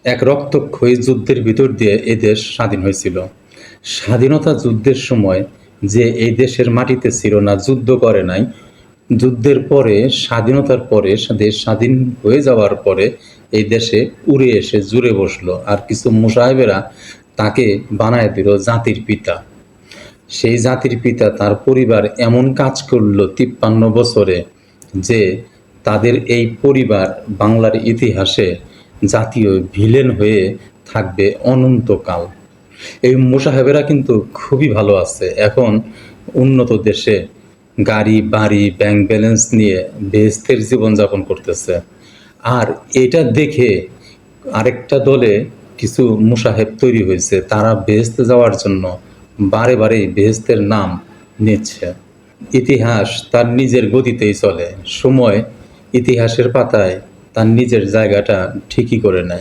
এক রক্তক্ষয়ী যুদ্ধের ভিতর দিয়ে এই দেশ স্বাধীন হয়েছিল। স্বাধীনতা যুদ্ধের সময় যে এই দেশের মাটিতে ছিল না, যুদ্ধ করে নাই, যুদ্ধের পরে, স্বাধীনতার পরে, দেশ স্বাধীন হয়ে যাওয়ার পরে এই দেশে উড়ে এসে জুড়ে বসলো, আর কিছু মুসাহেবেরা তাকে বানায় দিল জাতির পিতা। সেই জাতির পিতা তার পরিবার এমন কাজ করলো ৫৩ বছরে যে তাদের এই পরিবার বাংলার ইতিহাসে জাতীয় ভিলেন হয়ে থাকবে অনন্তকাল। এই মোসাহেবেরা কিন্তু খুবই ভালো আছে, এখন উন্নত দেশে গাড়ি বাড়ি ব্যাংক ব্যালেন্স নিয়ে বেহেশতের জীবনযাপন করতেছে। আর এটা দেখে আরেকটা দলে কিছু মুসাহেব তৈরি হয়েছে, তারা বেহেশতে যাওয়ার জন্য বারে বারেই বেহেশতের নাম নিচ্ছে। ইতিহাস তার নিজের গতিতেই চলে, সময় ইতিহাসের পাতায় তার নিজের জায়গাটা ঠিকই করে নেয়।